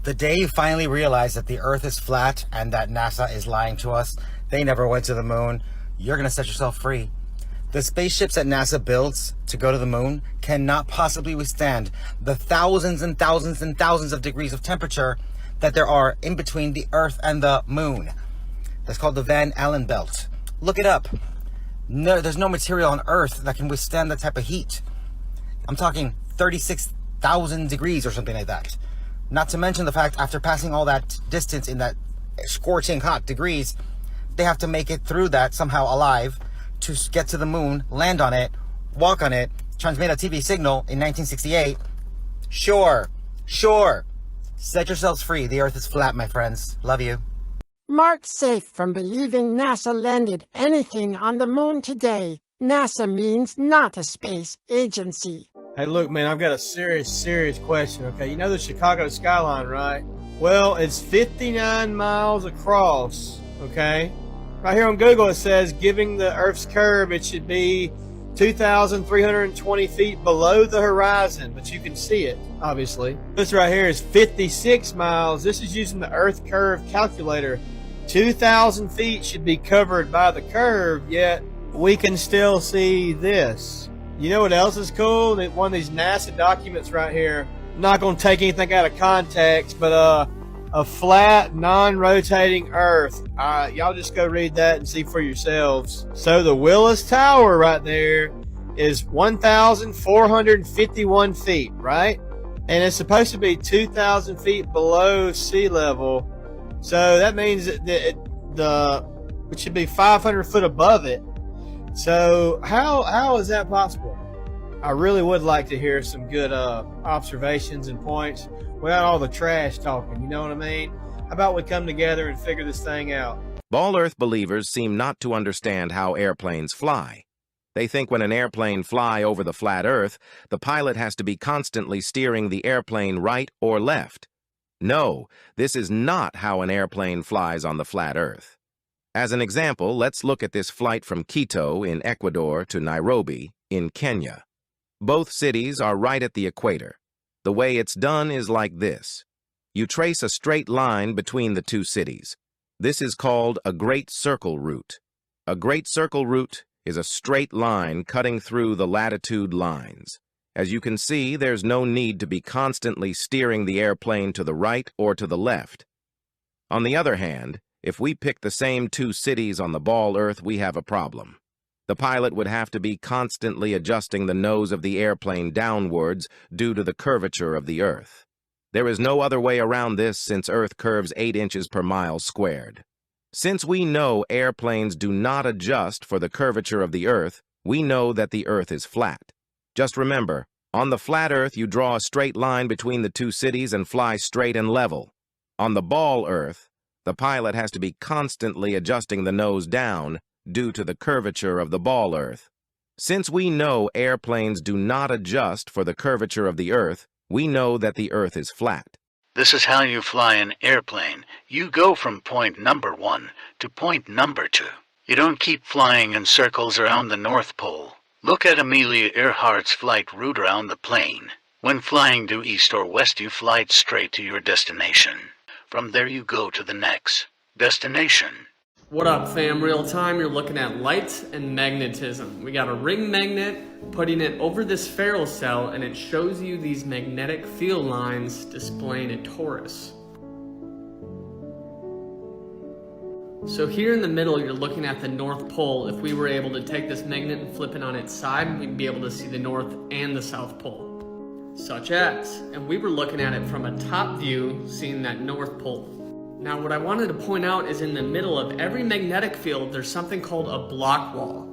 The day you finally realize that the Earth is flat and that NASA is lying to us, they never went to the moon, you're going to set yourself free. The spaceships that NASA builds to go to the moon cannot possibly withstand the thousands and thousands and thousands of degrees of temperature that there are in between the Earth and the moon. That's called the Van Allen belt. Look it up. No, there's no material on Earth that can withstand that type of heat. I'm talking 36,000 degrees or something like that. Not to mention the fact, after passing all that distance in that scorching hot degrees, they have to make it through that somehow alive to get to the moon, land on it, walk on it, transmit a TV signal in 1968. Sure. Set yourselves free. The Earth is flat, my friends. Love you. Mark's safe from believing NASA landed anything on the moon today. NASA means not a space agency. Hey, look, man, I've got a serious question, okay? You know the Chicago skyline, right? Well, it's 59 miles across, okay? Right here on Google, it says, giving the Earth's curve, it should be 2,320 feet below the horizon, but you can see it, obviously. This right here is 56 miles. This is using the Earth curve calculator. 2,000 feet should be covered by the curve, yet we can still see this. You know what else is cool? That one of these NASA documents right here, I'm not going to take anything out of context, but a flat, non-rotating Earth. Y'all just go read that and see for yourselves. So the Willis Tower right there is 1,451 feet, right? And it's supposed to be 2,000 feet below sea level. So that means that it should be 500 foot above it. So how is that possible? I really would like to hear some good observations and points without all the trash talking, you know what I mean? How about we come together and figure this thing out? Ball Earth believers seem not to understand how airplanes fly. They think when an airplane fly over the flat Earth, the pilot has to be constantly steering the airplane right or left. No, this is not how an airplane flies on the flat Earth. As an example, let's look at this flight from Quito in Ecuador to Nairobi in Kenya. Both cities are right at the equator. The way it's done is like this. You trace a straight line between the two cities. This is called a great circle route. A great circle route is a straight line cutting through the latitude lines. As you can see, there's no need to be constantly steering the airplane to the right or to the left. On the other hand, if we pick the same two cities on the ball Earth, we have a problem. The pilot would have to be constantly adjusting the nose of the airplane downwards due to the curvature of the Earth. There is no other way around this since Earth curves 8 inches per mile squared. Since we know airplanes do not adjust for the curvature of the Earth, we know that the Earth is flat. Just remember, on the flat Earth you draw a straight line between the two cities and fly straight and level. On the ball Earth, the pilot has to be constantly adjusting the nose down due to the curvature of the ball Earth. Since we know airplanes do not adjust for the curvature of the Earth, we know that the Earth is flat. This is how you fly an airplane. You go from point number 1 to point number 2. You don't keep flying in circles around the North Pole. Look at Amelia Earhart's flight route around the plane. When flying due east or west, you fly straight to your destination. From there you go to the next destination. What up, fam? Real time, you're looking at light and magnetism. We got a ring magnet, putting it over this ferrule cell, and it shows you these magnetic field lines displaying a torus. So here in the middle, you're looking at the North Pole. If we were able to take this magnet and flip it on its side, we'd be able to see the North and the South Pole. Such as, and we were looking at it from a top view, seeing that North Pole. Now what I wanted to point out is in the middle of every magnetic field, there's something called a block wall.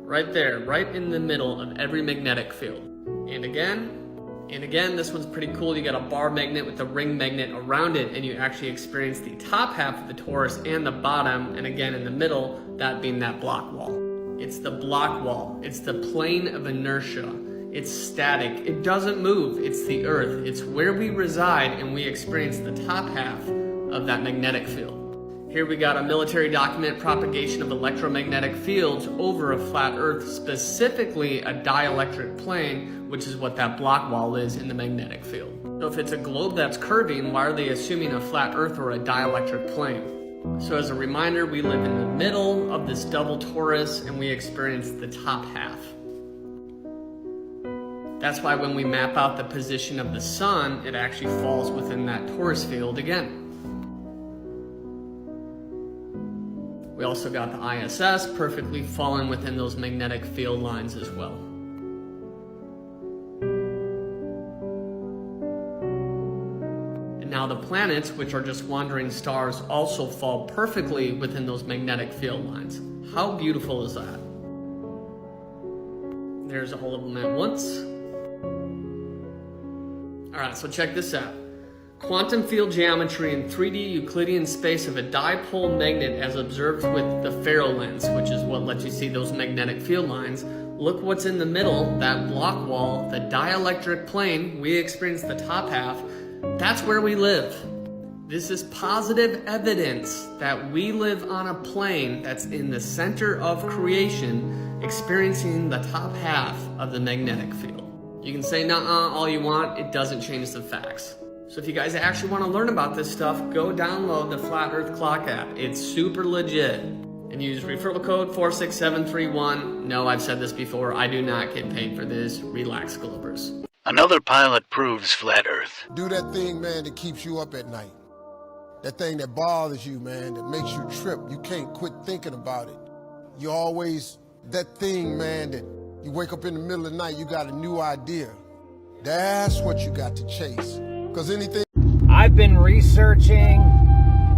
Right there, right in the middle of every magnetic field. And again, this one's pretty cool. You got a bar magnet with a ring magnet around it, and you actually experience the top half of the torus and the bottom, and again in the middle, that being that block wall. It's the block wall. It's the plane of inertia. It's static. It doesn't move. It's the Earth. It's where we reside, and we experience the top half of that magnetic field. Here we got a military document, propagation of electromagnetic fields over a flat Earth, specifically a dielectric plane, which is what that block wall is in the magnetic field. So if it's a globe that's curving, why are they assuming a flat Earth or a dielectric plane? So as a reminder, we live in the middle of this double torus and we experience the top half. That's why when we map out the position of the sun, it actually falls within that torus field again. We also got the ISS perfectly falling within those magnetic field lines as well. And now the planets, which are just wandering stars, also fall perfectly within those magnetic field lines. How beautiful is that? There's all of them at once. Alright, so check this out. Quantum field geometry in 3D Euclidean space of a dipole magnet as observed with the Faro lens, which is what lets you see those magnetic field lines. Look what's in the middle, that block wall, the dielectric plane. We experience the top half. That's where we live. This is positive evidence that we live on a plane that's in the center of creation, experiencing the top half of the magnetic field. You can say nuh-uh all you want, it doesn't change the facts. So if you guys actually want to learn about this stuff, go download the Flat Earth Clock app. It's super legit. And use referral code 46731. No, I've said this before, I do not get paid for this. Relax, Globers. Another pilot proves flat Earth. Do that thing, man, that keeps you up at night. That thing that bothers you, man, that makes you trip. You can't quit thinking about it. You always, that thing, man, that you wake up in the middle of the night, you got a new idea. That's what you got to chase. Because anything... I've been researching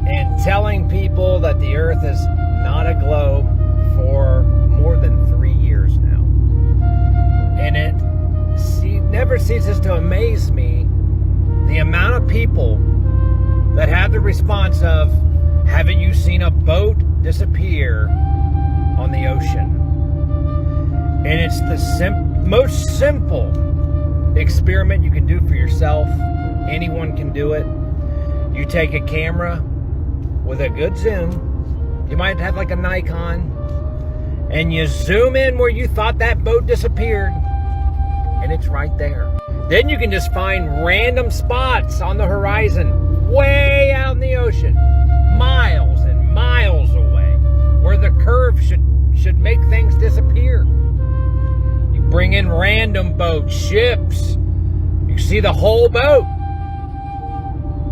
and telling people that the Earth is not a globe for more than 3 years now. And it never ceases to amaze me the amount of people that have the response of, haven't you seen a boat disappear on the ocean? And it's the most simple experiment you can do for yourself. Anyone can do it. You take a camera with a good zoom. You might have like a Nikon. And you zoom in where you thought that boat disappeared. And it's right there. Then you can just find random spots on the horizon, way out in the ocean, miles and miles away, where the curve should make things disappear. You bring in random boats, ships. You see the whole boat.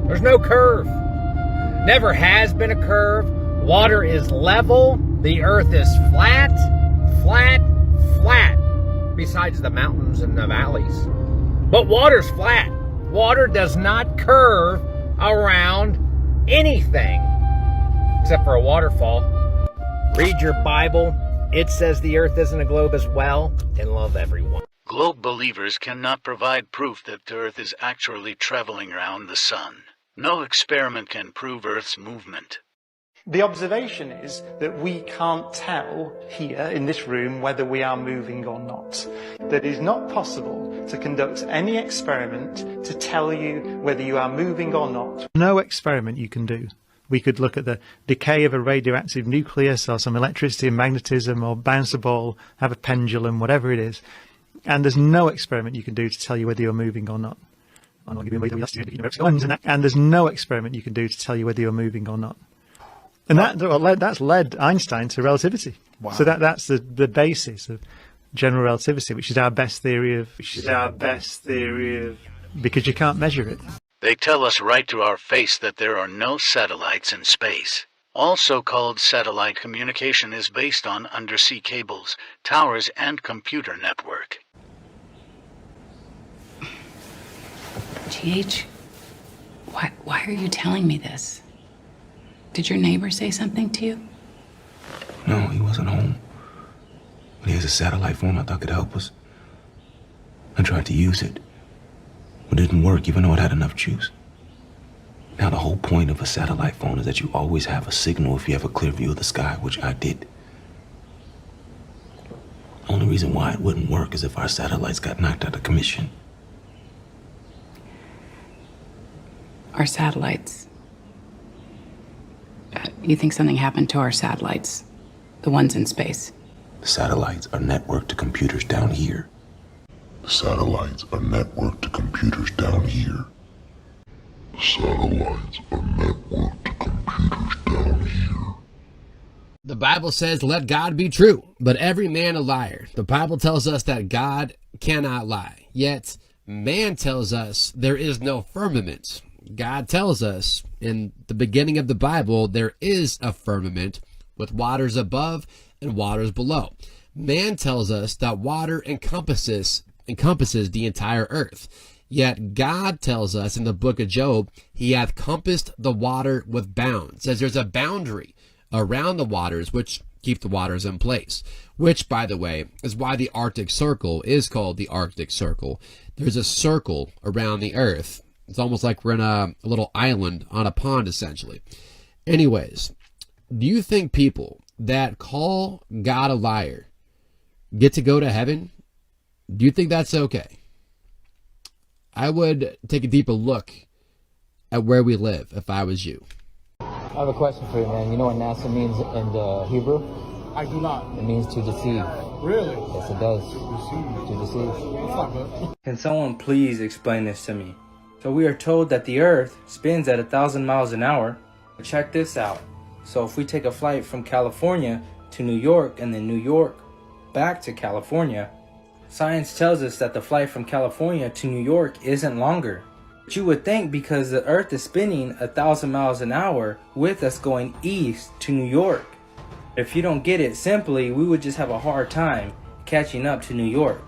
There's no curve. Never has been a curve. Water is level. The earth is flat, flat, flat. Besides the mountains and the valleys. But water's flat. Water does not curve around anything except for a waterfall. Read your Bible. It says the earth isn't a globe as well, and love everyone. Globe believers cannot provide proof that the Earth is actually traveling around the sun. No experiment can prove Earth's movement. The observation is that we can't tell here in this room whether we are moving or not. That it is not possible to conduct any experiment to tell you whether you are moving or not. No experiment you can do. We could look at the decay of a radioactive nucleus or some electricity and magnetism or bounce a ball, have a pendulum, whatever it is. And there's no experiment you can do to tell you whether you're moving or not. And there's no experiment you can do to tell you whether you're moving or not. And that's led Einstein to relativity. Wow. So that's the basis of general relativity, which is our best theory of, because you can't measure it. They tell us right to our face that there are no satellites in space. All so-called satellite communication is based on undersea cables, towers, and computer network. GH, why are you telling me this? Did your neighbor say something to you? No, he wasn't home. But he has a satellite phone I thought could help us. I tried to use it, but it didn't work even though it had enough juice. Now the whole point of a satellite phone is that you always have a signal if you have a clear view of the sky, which I did. The only reason why it wouldn't work is if our satellites got knocked out of commission. Our satellites. You think something happened to our satellites? The ones in space? The satellites are networked to computers down here. The satellites are networked to computers down here. Satellites are networked to computers down here. The Bible says, let God be true, but every man a liar. The Bible tells us that God cannot lie. Yet, man tells us there is no firmament. God tells us in the beginning of the Bible, there is a firmament with waters above and waters below. Man tells us that water encompasses the entire earth. Yet God tells us in the book of Job, he hath compassed the water with bounds. Says there's a boundary around the waters which keep the waters in place. Which, by the way, is why the Arctic Circle is called the Arctic Circle. There's a circle around the earth. It's almost like we're in a little island on a pond, essentially. Anyways, do you think people that call God a liar get to go to heaven? Do you think that's okay? I would take a deeper look at where we live if I was you. I have a question for you, man. You know what NASA means in the Hebrew? I do not. It means to deceive. Really? Yes, it does. To deceive. Can someone please explain this to me? So we are told that the Earth spins at 1,000 miles an hour. But check this out. So if we take a flight from California to New York and then New York back to California, science tells us that the flight from California to New York isn't longer. But you would think because the Earth is spinning 1,000 miles an hour with us going east to New York. If you don't get it, simply we would just have a hard time catching up to New York.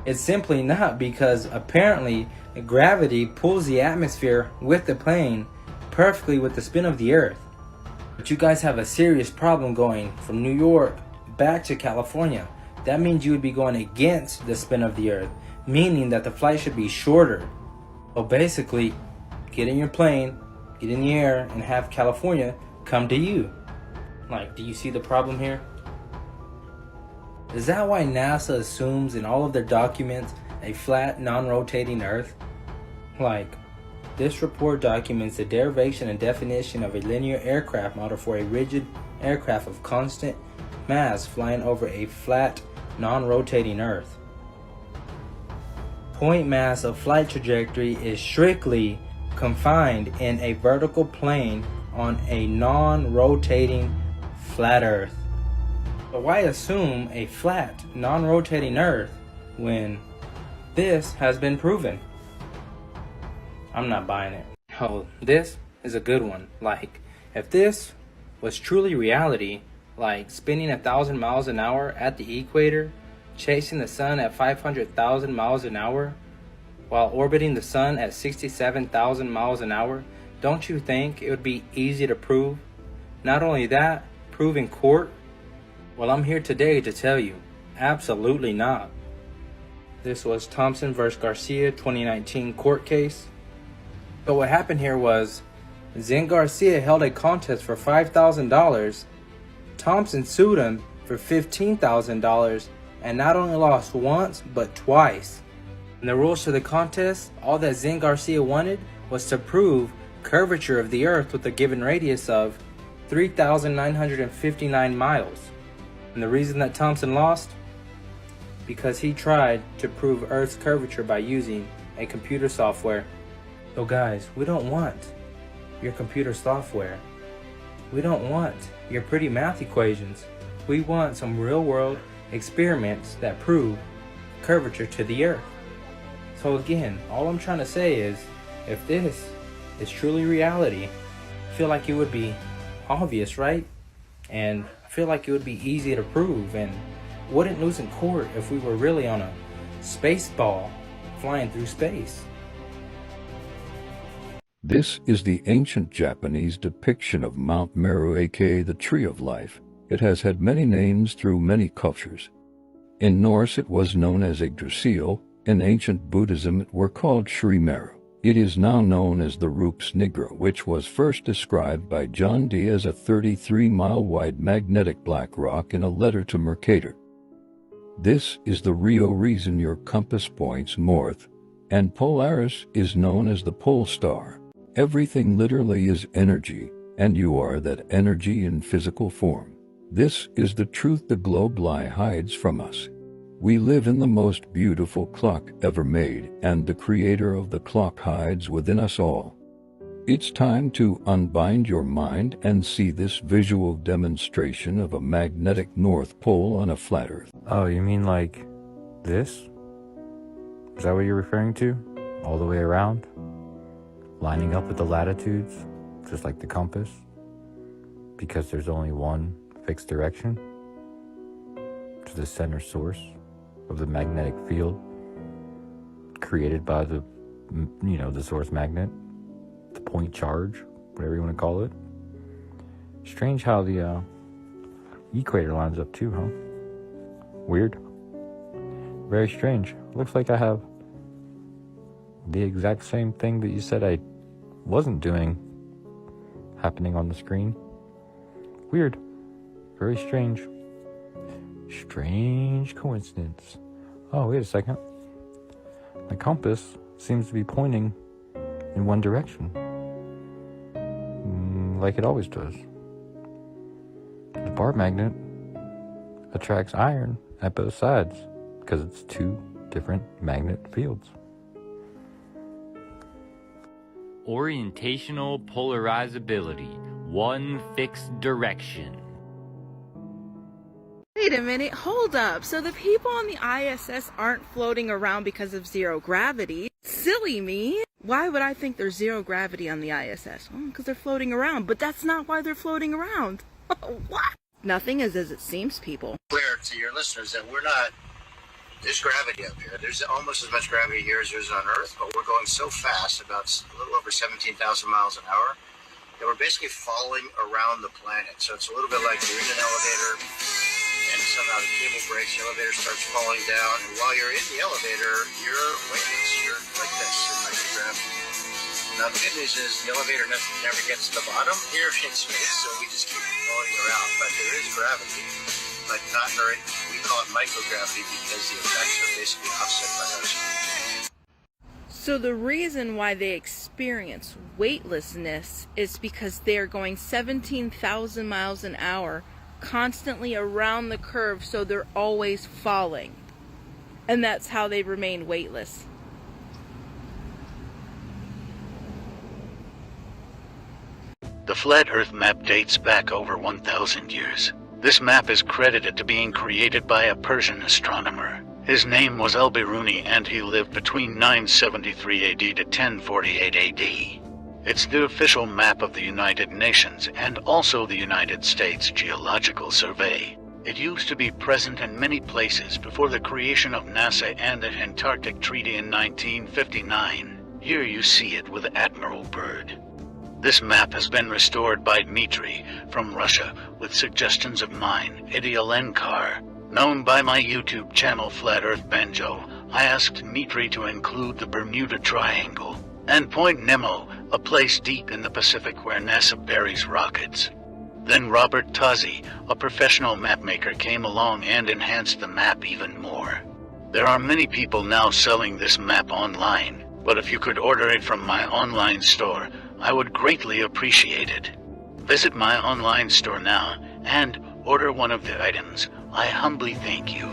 It's simply not, because apparently gravity pulls the atmosphere with the plane perfectly with the spin of the Earth. But you guys have a serious problem going from New York back to California. That means you would be going against the spin of the Earth, meaning that the flight should be shorter. So basically, get in your plane, get in the air, and have California come to you. Like, do you see the problem here? Is that why NASA assumes in all of their documents a flat, non-rotating Earth? Like, this report documents the derivation and definition of a linear aircraft model for a rigid aircraft of constant mass flying over a flat, non-rotating Earth. Point mass of flight trajectory is strictly confined in a vertical plane on a non-rotating flat Earth. But why assume a flat, non-rotating Earth when this has been proven? I'm not buying it. Oh, this is a good one. Like, if this was truly reality, like spinning 1,000 miles an hour at the equator, chasing the sun at 500,000 miles an hour, while orbiting the sun at 67,000 miles an hour, don't you think it would be easy to prove? Not only that, prove in court? Well, I'm here today to tell you, absolutely not. This was Thompson vs. Garcia 2019 court case. So what happened here was, Zen Garcia held a contest for $5,000. Thompson sued him for $15,000 and not only lost once, but twice. In the rules to the contest, all that Zen Garcia wanted was to prove curvature of the Earth with a given radius of 3,959 miles. And the reason that Thompson lost? Because he tried to prove Earth's curvature by using a computer software. So guys, we don't want your computer software. We don't want your pretty math equations. We want some real-world experiments that prove curvature to the Earth. So again, all I'm trying to say is, if this is truly reality, I feel like it would be obvious, right? And I feel like it would be easy to prove and wouldn't lose in court if we were really on a space ball flying through space. This is the ancient Japanese depiction of Mount Meru, aka the Tree of Life. It has had many names through many cultures. In Norse it was known as Yggdrasil. In ancient Buddhism it were called Sri Meru. It is now known as the Rups Nigra, which was first described by John Dee as a 33-mile-wide magnetic black rock in a letter to Mercator. This is the real reason your compass points north, and Polaris is known as the pole star. Everything literally is energy, and you are that energy in physical form. This is the truth the globe lie hides from us. We live in the most beautiful clock ever made, and the creator of the clock hides within us all. It's time to unbind your mind and see this visual demonstration of a magnetic North Pole on a flat Earth. Oh, you mean like this? Is that what you're referring to? All the way around? Lining up with the latitudes, just like the compass? Because there's only one fixed direction to the center source of the magnetic field created by the, the source magnet, the point charge, whatever you want to call it. Strange how the equator lines up too, huh? Weird. Very strange. Looks like I have the exact same thing that you said I wasn't doing happening on the screen. Weird. Very strange. Strange coincidence. Oh, wait a second. My compass seems to be pointing in one direction. Like it always does. The bar magnet attracts iron at both sides because it's two different magnet fields. Orientational polarizability. One fixed direction. Wait a minute, hold up. So the people on the ISS aren't floating around because of zero gravity. Silly me. Why would I think there's zero gravity on the ISS? Well, because they're floating around, but that's not why they're floating around. What? Nothing is as it seems, people. Clear to your listeners that there's gravity up here. There's almost as much gravity here as there is on Earth, but we're going so fast, about a little over 17,000 miles an hour, that we're basically following around the planet. So it's a little bit like you're in an elevator, and somehow the cable breaks, the elevator starts falling down, and while you're in the elevator, you're weightless. You're like this in microgravity. Now the good news is the elevator never gets to the bottom here in space, so we just keep floating around. But there is gravity, but not very. We call it microgravity because the effects are basically offset by those. So the reason why they experience weightlessness is because they're going 17,000 miles an hour constantly around the curve, so they're always falling. And that's how they remain weightless. The flat Earth map dates back over 1,000 years. This map is credited to being created by a Persian astronomer. His name was Al-Biruni, and he lived between 973 AD to 1048 AD. It's the official map of the United Nations and also the United States Geological Survey. It used to be present in many places before the creation of NASA and the Antarctic Treaty in 1959. Here you see it with Admiral Byrd. This map has been restored by Dmitry from Russia with suggestions of mine, Eddie Alenkar. Known by my YouTube channel Flat Earth Banjo, I asked Dmitry to include the Bermuda Triangle and Point Nemo, a place deep in the Pacific where NASA buries rockets. Then Robert Tozzi, a professional mapmaker, came along and enhanced the map even more. There are many people now selling this map online, but if you could order it from my online store, I would greatly appreciate it. Visit my online store now and order one of the items. I humbly thank you.